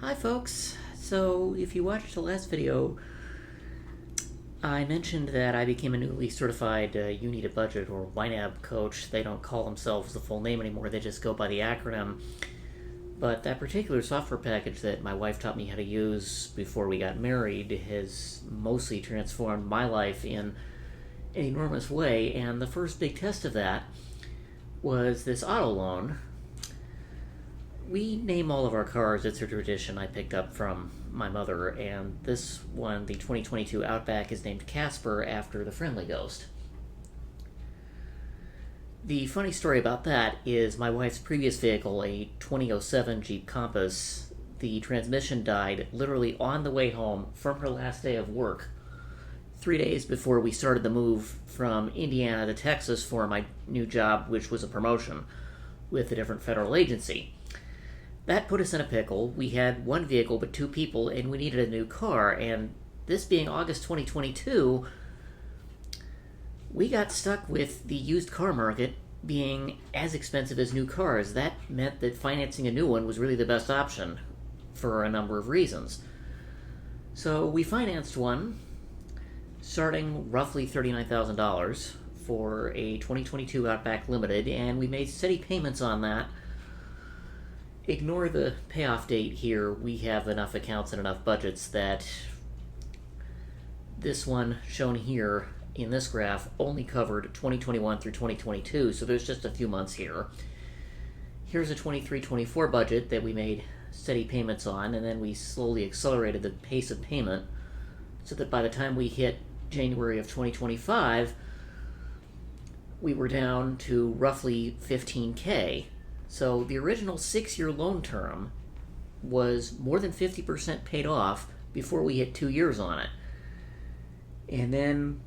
Hi folks! So if you watched the last video, I mentioned that I became a newly certified You Need a Budget or YNAB coach. They don't call themselves the full name anymore, they just go by the acronym. But that particular software package that my wife taught me how to use before we got married has mostly transformed my life in an enormous way, and the first big test of that was this auto loan. We name all of our cars. It's a tradition I picked up from my mother, and this one, the 2022 Outback, is named Casper after the Friendly Ghost. The funny story about that is my wife's previous vehicle, a 2007 Jeep Compass, the transmission died literally on the way home from her last day of work, 3 days before we started the move from Indiana to Texas for my new job, which was a promotion with a different federal agency. That put us in a pickle. We had one vehicle but two people, and we needed a new car. And this being August 2022, we got stuck with the used car market being as expensive as new cars. That meant that financing a new one was really the best option for a number of reasons. So we financed one, starting roughly $39,000 for a 2022 Outback Limited, and we made steady payments on that. Ignore the payoff date here. We have enough accounts and enough budgets that this one shown here in this graph only covered 2021 through 2022, so there's just a few months here. Here's a 23-24 budget that we made steady payments on, and then we slowly accelerated the pace of payment so that by the time we hit January of 2025, we were down to roughly $15,000. So the original 6-year loan term was more than 50% paid off before we hit 2 years on it. And then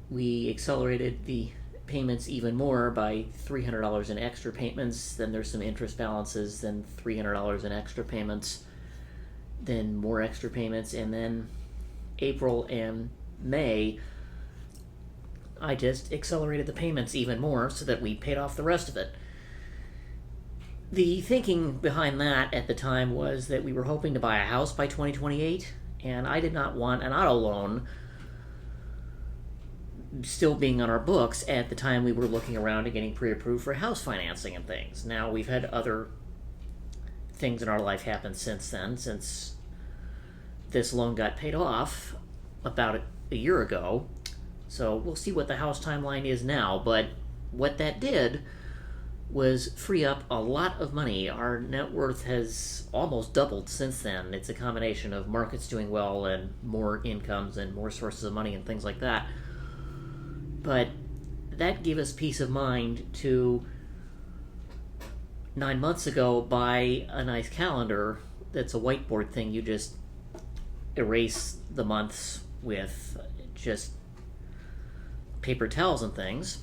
we accelerated the payments even more by $300 in extra payments. Then there's some interest balances, then $300 in extra payments, then more extra payments, and then April and May, I just accelerated the payments even more so that we paid off the rest of it. The thinking behind that at the time was that we were hoping to buy a house by 2028, and I did not want an auto loan still being on our books at the time we were looking around and getting pre-approved for house financing and things. Now, we've had other things in our life happen since then, since this loan got paid off about a year ago, so we'll see what the house timeline is now, but what that did was free up a lot of money. Our net worth has almost doubled since then. It's a combination of markets doing well and more incomes and more sources of money and things like that. But that gave us peace of mind to 9 months ago buy a nice calendar that's a whiteboard thing. You just erase the months with just paper towels and things,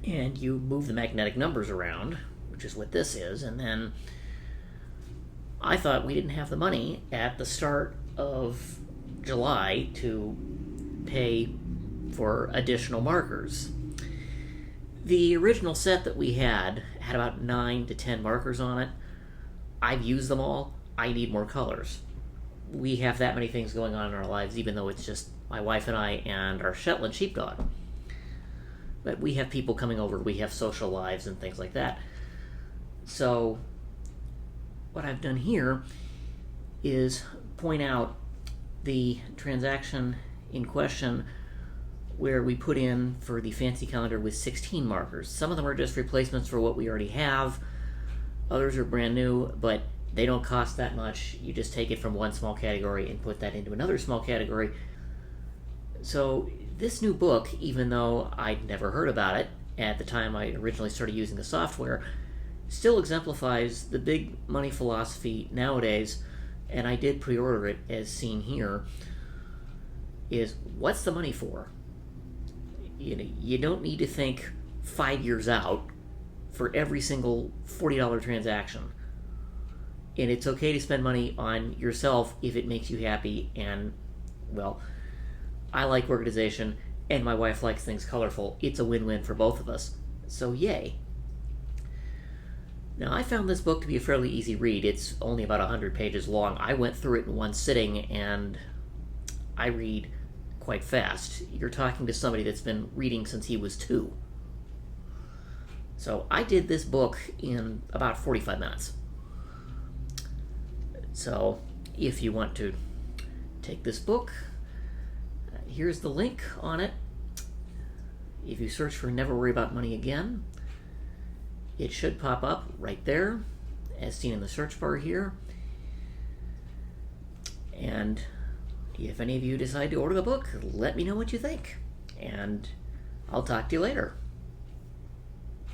and you move the magnetic numbers around, which is what this is, and then I thought we didn't have the money at the start of July to pay for additional markers. The original set that we had about 9 to 10 markers on it. I've used them all. I need more colors. We have that many things going on in our lives, even though it's just my wife and I and our Shetland sheepdog. But we have people coming over, we have social lives and things like that. So what I've done here is point out the transaction in question where we put in for the fancy calendar with 16 markers. Some of them are just replacements for what we already have. Others are brand new, but they don't cost that much. You just take it from one small category and put that into another small category. So this new book, even though I'd never heard about it at the time I originally started using the software, still exemplifies the big money philosophy nowadays, and I did pre-order it as seen here, is what's the money for? You don't need to think 5 years out for every single $40 transaction. And it's okay to spend money on yourself if it makes you happy, and, well, I like organization, and my wife likes things colorful. It's a win-win for both of us. So yay. Now, I found this book to be a fairly easy read. It's only about 100 pages long. I went through it in one sitting, and I read quite fast. You're talking to somebody that's been reading since he was 2. So I did this book in about 45 minutes. So if you want to take this book, here's the link on it. If you search for Never Worry About Money Again, it should pop up right there, as seen in the search bar here. And if any of you decide to order the book, let me know what you think. And I'll talk to you later.